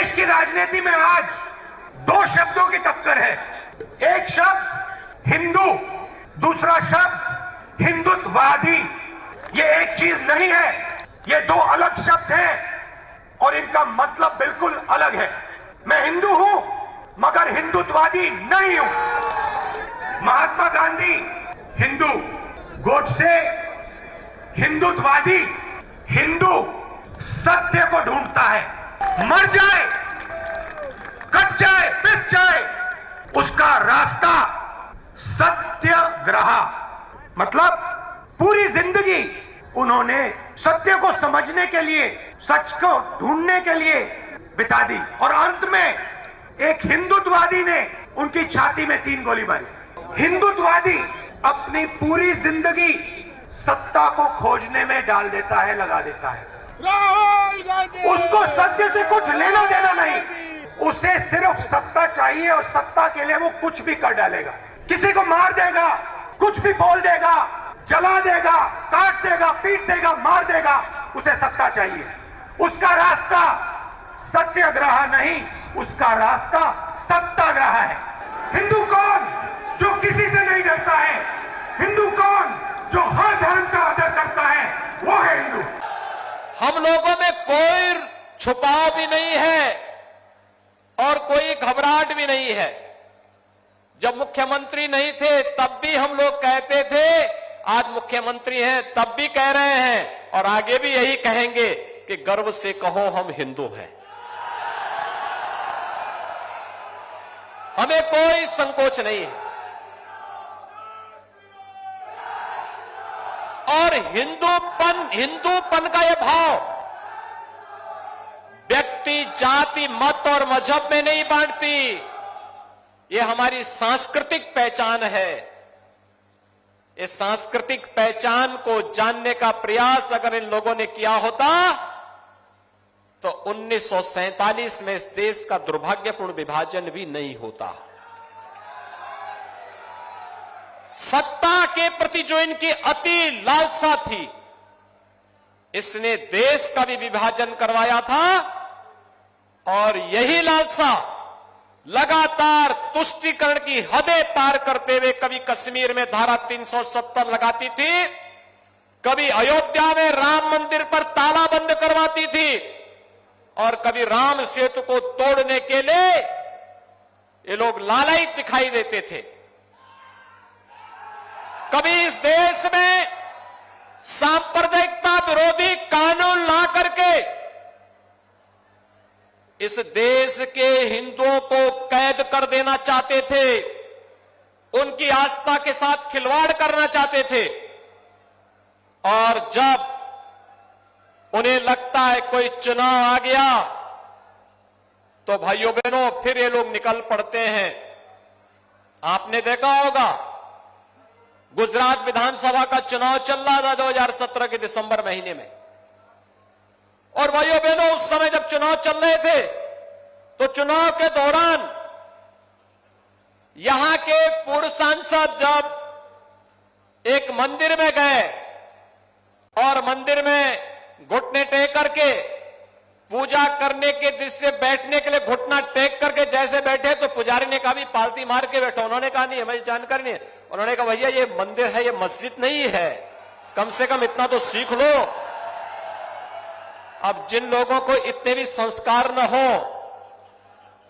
देश की राजनीति में आज दो शब्दों की टक्कर है। एक शब्द हिंदू, दूसरा शब्द हिंदुत्ववादी। ये एक चीज नहीं है, ये दो अलग शब्द हैं और इनका मतलब बिल्कुल अलग है। मैं हिंदू हूं मगर हिंदुत्ववादी नहीं हूं। महात्मा गांधी हिंदू, गोडसे हिंदुत्ववादी। हिंदू सत्य को ढूंढता है, मर जाए, कट जाए, पिस जाए, उसका रास्ता सत्याग्रह। मतलब पूरी जिंदगी उन्होंने सत्य को समझने के लिए, सच को ढूंढने के लिए बिता दी और अंत में एक हिंदुत्ववादी ने उनकी छाती में 3 गोली मारी। हिंदुत्ववादी अपनी पूरी जिंदगी सत्ता को खोजने में डाल देता है, लगा देता है। उसको सत्य से कुछ लेना देना नहीं, उसे सिर्फ सत्ता चाहिए और सत्ता के लिए वो कुछ भी कर डालेगा। किसी को मार देगा, कुछ भी बोल देगा, जला देगा, काट देगा, पीट देगा, मार देगा, उसे सत्ता चाहिए। उसका रास्ता सत्याग्रह नहीं, उसका रास्ता सत्याग्रह है। हिंदू कौन? जो किसी से नहीं डरता है। हिंदू कौन? जो हर धर्म का आदर करता है, वो है हिंदू। हम लोगों में कोई छुपाव भी नहीं है और कोई घबराहट भी नहीं है। जब मुख्यमंत्री नहीं थे तब भी हम लोग कहते थे, आज मुख्यमंत्री हैं तब भी कह रहे हैं और आगे भी यही कहेंगे कि गर्व से कहो हम हिंदू हैं। हमें कोई संकोच नहीं है और हिंदूपन का यह भाव व्यक्ति, जाति, मत और मजहब में नहीं बांटती। ये हमारी सांस्कृतिक पहचान है। इस सांस्कृतिक पहचान को जानने का प्रयास अगर इन लोगों ने किया होता तो 1947 में इस देश का दुर्भाग्यपूर्ण विभाजन भी नहीं होता। सत्ता के प्रति जो इनकी अति लालसा थी, इसने देश का भी विभाजन करवाया था और यही लालसा लगातार तुष्टीकरण की हदें पार करते हुए कभी कश्मीर में धारा 370 लगाती थी, कभी अयोध्या में राम मंदिर पर ताला बंद करवाती थी और कभी राम सेतु को तोड़ने के लिए ये लोग लालायित दिखाई देते थे। कभी इस देश में सांप्रदायिकता विरोधी कानून ला करके इस देश के हिंदुओं को कैद कर देना चाहते थे, उनकी आस्था के साथ खिलवाड़ करना चाहते थे और जब उन्हें लगता है कोई चुनाव आ गया तो भाइयों बहनों फिर ये लोग निकल पड़ते हैं। आपने देखा होगा गुजरात विधानसभा का चुनाव चल रहा था 2017 के दिसंबर महीने में और भाइयों बहनों उस समय जब चुनाव चल रहे थे तो चुनाव के दौरान यहां के पूर्व सांसद जब एक मंदिर में गए और मंदिर में घुटने टेक करके पूजा करने के दृश्य बैठने के लिए घुटना टेक करके जैसे बैठे तो पुजारी ने कहा भी पालती मार के बैठो। उन्होंने कहा नहीं हमें जानकारी नहीं है। उन्होंने कहा भैया ये मंदिर है, ये मस्जिद नहीं है, कम से कम इतना तो सीख लो। अब जिन लोगों को इतने भी संस्कार न हो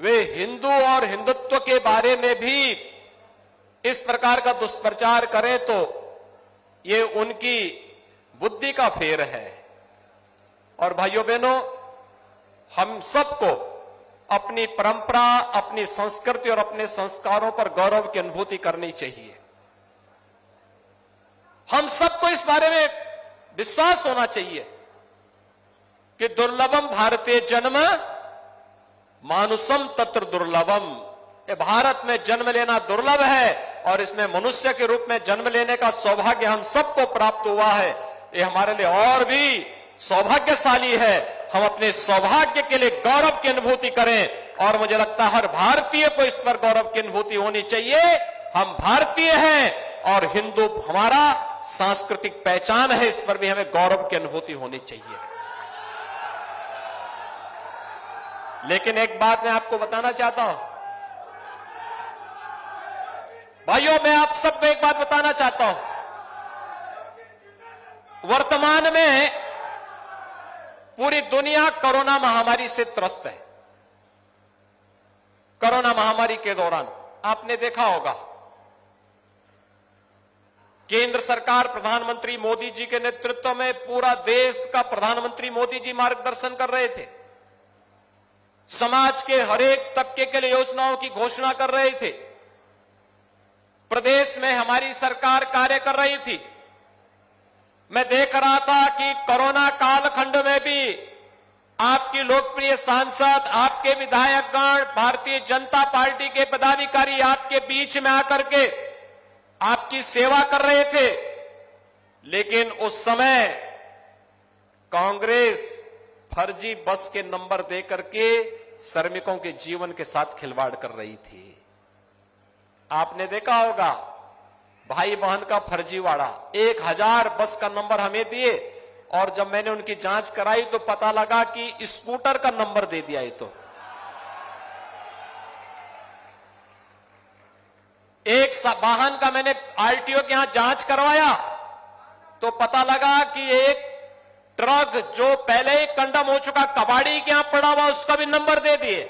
वे हिंदू और हिंदुत्व के बारे में भी इस प्रकार का दुष्प्रचार करें तो ये उनकी बुद्धि का फेर है। और भाइयों बहनों हम सबको अपनी परंपरा, अपनी संस्कृति और अपने संस्कारों पर गौरव की अनुभूति करनी चाहिए। हम सबको इस बारे में विश्वास होना चाहिए कि दुर्लभम भारतीय जन्म मानुषम तत्र दुर्लभम। ये भारत में जन्म लेना दुर्लभ है और इसमें मनुष्य के रूप में जन्म लेने का सौभाग्य हम सबको प्राप्त हुआ है। ये हमारे लिए और भी सौभाग्यशाली है। हम अपने सौभाग्य के लिए गौरव की अनुभूति करें और मुझे लगता है हर भारतीय को इस पर गौरव की अनुभूति होनी चाहिए। हम भारतीय हैं और हिंदू हमारा सांस्कृतिक पहचान है, इस पर भी हमें गौरव की अनुभूति होनी चाहिए। लेकिन एक बात मैं आपको बताना चाहता हूं भाइयों, मैं आप सबको एक बात बताना चाहता हूं। वर्तमान में पूरी दुनिया कोरोना महामारी से त्रस्त है। कोरोना महामारी के दौरान आपने देखा होगा, केंद्र सरकार प्रधानमंत्री मोदी जी के नेतृत्व में पूरा देश का प्रधानमंत्री मोदी जी मार्गदर्शन कर रहे थे। समाज के हर एक तबके के लिए योजनाओं की घोषणा कर रहे थे। प्रदेश में हमारी सरकार कार्य कर रही थी। मैं देख रहा था कि कोरोना कालखंड में भी आपकी लोकप्रिय सांसद, आपके विधायकगण, भारतीय जनता पार्टी के पदाधिकारी आपके बीच में आकर के आपकी सेवा कर रहे थे। लेकिन उस समय कांग्रेस फर्जी बस के नंबर देकर के श्रमिकों के जीवन के साथ खिलवाड़ कर रही थी। आपने देखा होगा, भाई बहन का फर्जीवाड़ा। 1000 बस का नंबर हमें दिए और जब मैंने उनकी जांच कराई तो पता लगा कि स्कूटर का नंबर दे दिया। ये तो एक वाहन का मैंने आरटीओ के यहां जांच करवाया तो पता लगा कि एक ट्रक जो पहले ही कंडम हो चुका कबाड़ी के यहां पड़ा हुआ, उसका भी नंबर दे दिए।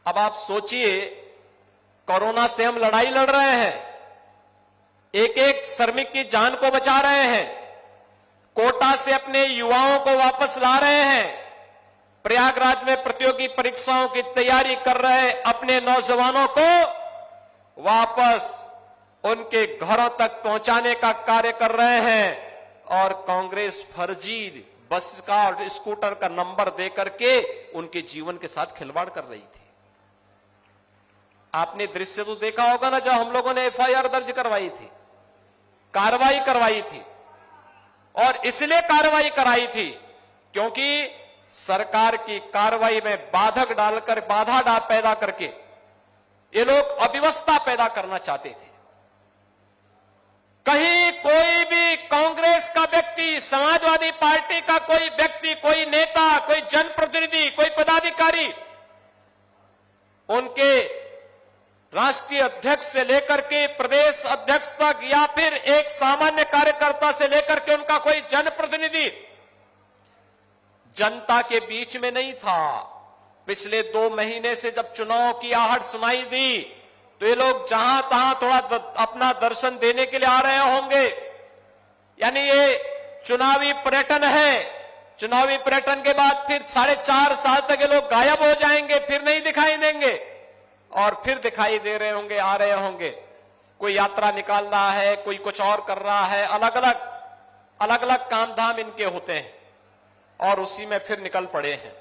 अब आप सोचिए, कोरोना से हम लड़ाई लड़ रहे हैं, एक एक श्रमिक की जान को बचा रहे हैं, कोटा से अपने युवाओं को वापस ला रहे हैं, प्रयागराज में प्रतियोगी परीक्षाओं की तैयारी कर रहे अपने नौजवानों को वापस उनके घरों तक पहुंचाने का कार्य कर रहे हैं। और कांग्रेस फर्जी बस का और स्कूटर का नंबर देकर के उनके जीवन के साथ खिलवाड़ कर रही थी। आपने दृश्य तो देखा होगा ना, जब हम लोगों ने एफआईआर दर्ज करवाई थी, कार्रवाई करवाई थी। और इसलिए कार्रवाई कराई थी क्योंकि सरकार की कार्रवाई में बाधा पैदा करके ये लोग अव्यवस्था पैदा करना चाहते थे। कहीं कोई भी कांग्रेस का व्यक्ति, समाजवादी पार्टी का कोई व्यक्ति, कोई नेता, कोई जनप्रतिनिधि, कोई पदाधिकारी उनके राष्ट्रीय अध्यक्ष से लेकर के प्रदेश अध्यक्ष तक या फिर एक सामान्य कार्यकर्ता से लेकर के उनका कोई जनप्रतिनिधि जनता के बीच में नहीं था। पिछले 2 महीने से जब चुनाव की आहट सुनाई दी तो ये लोग जहां तहां थोड़ा अपना दर्शन देने के लिए आ रहे होंगे। यानी ये चुनावी पर्यटन है। चुनावी पर्यटन के बाद फिर 4.5 साल तक ये लोग गायब हो जाएंगे, फिर नहीं दिखाई देंगे और फिर दिखाई दे रहे होंगे, आ रहे होंगे। कोई यात्रा निकाल रहा है, कोई कुछ और कर रहा है, अलग अलग काम धाम इनके होते हैं और उसी में फिर निकल पड़े हैं।